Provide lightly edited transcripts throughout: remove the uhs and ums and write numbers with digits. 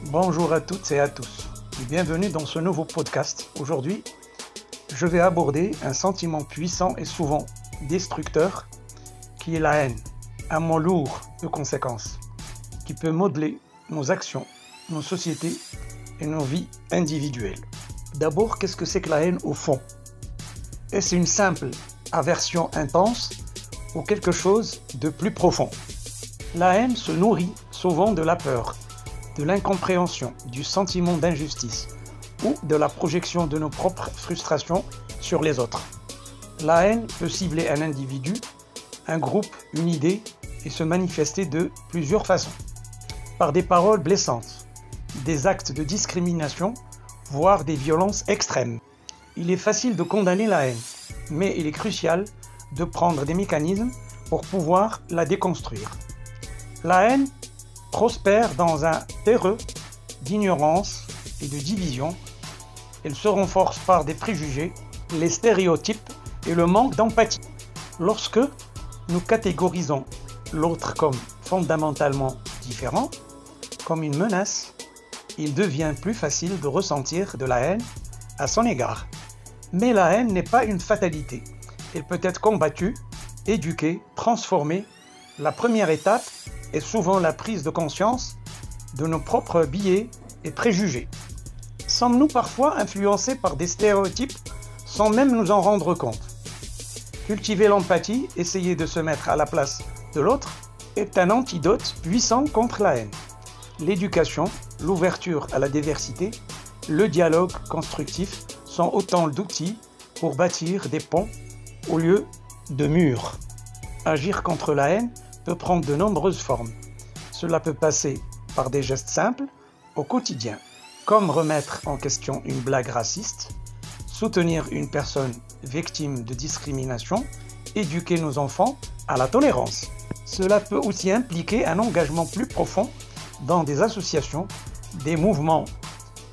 Bonjour à toutes et à tous et bienvenue dans ce nouveau podcast. Aujourd'hui, je vais aborder un sentiment puissant et souvent destructeur qui est la haine, un mot lourd de conséquences qui peut modeler nos actions, nos sociétés et nos vies individuelles. D'abord, qu'est-ce que c'est que la haine au fond? Est-ce une simple aversion intense ou quelque chose de plus profond? La haine se nourrit souvent de la peur, de l'incompréhension, du sentiment d'injustice ou de la projection de nos propres frustrations sur les autres. La haine peut cibler un individu, un groupe, une idée et se manifester de plusieurs façons. Par des paroles blessantes, des actes de discrimination, voire des violences extrêmes. Il est facile de condamner la haine, mais il est crucial de prendre des mécanismes pour pouvoir la déconstruire. La haine prospère dans un terreau d'ignorance et de division. Elle se renforce par des préjugés, les stéréotypes et le manque d'empathie. Lorsque nous catégorisons l'autre comme fondamentalement différent, comme une menace, il devient plus facile de ressentir de la haine à son égard. Mais la haine n'est pas une fatalité. Elle peut être combattue, éduquée, transformée. La première étape est souvent la prise de conscience de nos propres biais et préjugés. Sommes-nous parfois influencés par des stéréotypes sans même nous en rendre compte? Cultiver l'empathie, essayer de se mettre à la place de l'autre, est un antidote puissant contre la haine. L'éducation, l'ouverture à la diversité, le dialogue constructif sont autant d'outils pour bâtir des ponts au lieu de murs. Agir contre la haine peut prendre de nombreuses formes. Cela peut passer par des gestes simples au quotidien, comme remettre en question une blague raciste, soutenir une personne victime de discrimination, éduquer nos enfants à la tolérance. Cela peut aussi impliquer un engagement plus profond dans des associations, des mouvements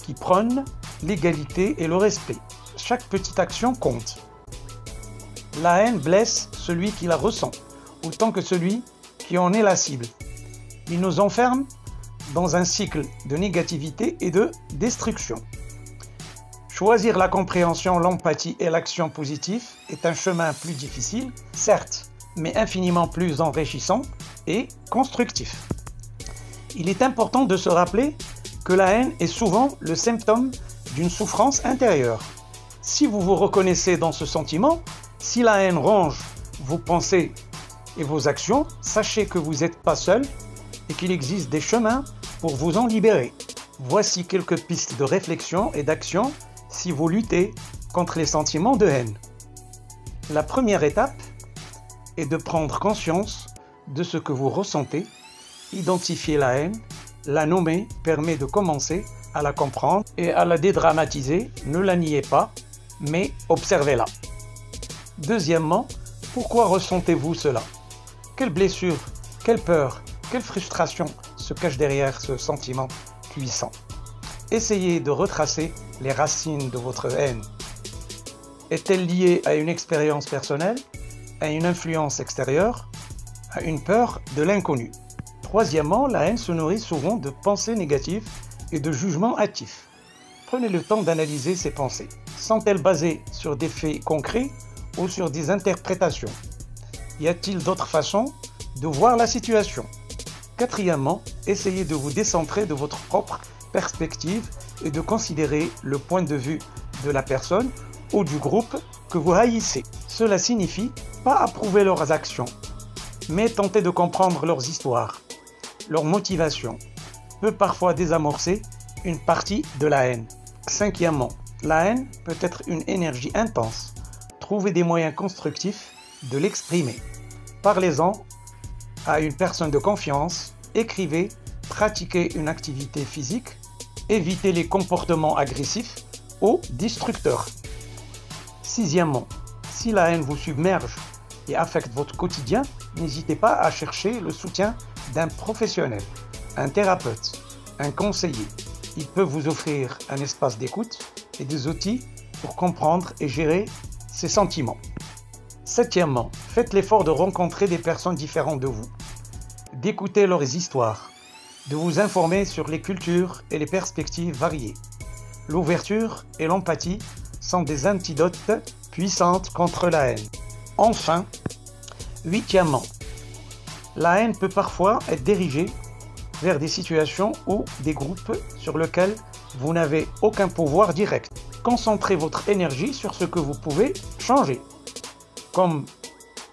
qui prônent l'égalité et le respect. Chaque petite action compte. La haine blesse celui qui la ressent, autant que celui qui en est la cible. Il nous enferme dans un cycle de négativité et de destruction. Choisir la compréhension, l'empathie et l'action positive est un chemin plus difficile, certes, mais infiniment plus enrichissant et constructif. Il est important de se rappeler que la haine est souvent le symptôme d'une souffrance intérieure. Si vous vous reconnaissez dans ce sentiment, si la haine ronge vos pensées et vos actions, sachez que vous n'êtes pas seul et qu'il existe des chemins pour vous en libérer. Voici quelques pistes de réflexion et d'action si vous luttez contre les sentiments de haine. La première étape est de prendre conscience de ce que vous ressentez. Identifier la haine, la nommer permet de commencer à la comprendre et à la dédramatiser. Ne la niez pas, mais observez-la. Deuxièmement, pourquoi ressentez-vous cela? Quelle blessure, quelle peur, quelle frustration se cache derrière ce sentiment puissant? Essayez de retracer les racines de votre haine. Est-elle liée à une expérience personnelle, à une influence extérieure, à une peur de l'inconnu? Troisièmement, la haine se nourrit souvent de pensées négatives et de jugements hâtifs. Prenez le temps d'analyser ces pensées. Sont-elles basées sur des faits concrets ou sur des interprétations? Y a-t-il d'autres façons de voir la situation? Quatrièmement, essayez de vous décentrer de votre propre perspective et de considérer le point de vue de la personne ou du groupe que vous haïssez. Cela signifie pas approuver leurs actions, mais tenter de comprendre leurs histoires. Leur motivation peut parfois désamorcer une partie de la haine. Cinquièmement, la haine peut être une énergie intense. Trouvez des moyens constructifs de l'exprimer. Parlez-en à une personne de confiance, écrivez, pratiquez une activité physique, évitez les comportements agressifs ou destructeurs. Sixièmement, si la haine vous submerge et affecte votre quotidien, n'hésitez pas à chercher le soutien d'un professionnel, un thérapeute, un conseiller. Il peut vous offrir un espace d'écoute et des outils pour comprendre et gérer ces sentiments. Septièmement, faites l'effort de rencontrer des personnes différentes de vous, d'écouter leurs histoires, de vous informer sur les cultures et les perspectives variées. L'ouverture et l'empathie sont des antidotes puissantes contre la haine. Enfin, huitièmement, la haine peut parfois être dirigée vers des situations ou des groupes sur lesquels vous n'avez aucun pouvoir direct. Concentrez votre énergie sur ce que vous pouvez changer, comme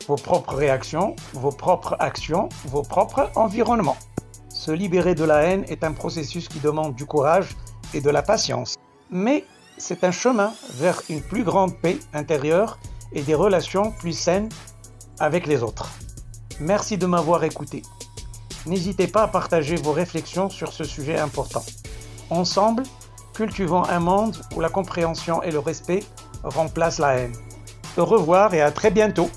vos propres réactions, vos propres actions, vos propres environnements. Se libérer de la haine est un processus qui demande du courage et de la patience. Mais c'est un chemin vers une plus grande paix intérieure et des relations plus saines avec les autres. Merci de m'avoir écouté. N'hésitez pas à partager vos réflexions sur ce sujet important. Ensemble, cultivons un monde où la compréhension et le respect remplacent la haine. Au revoir et à très bientôt.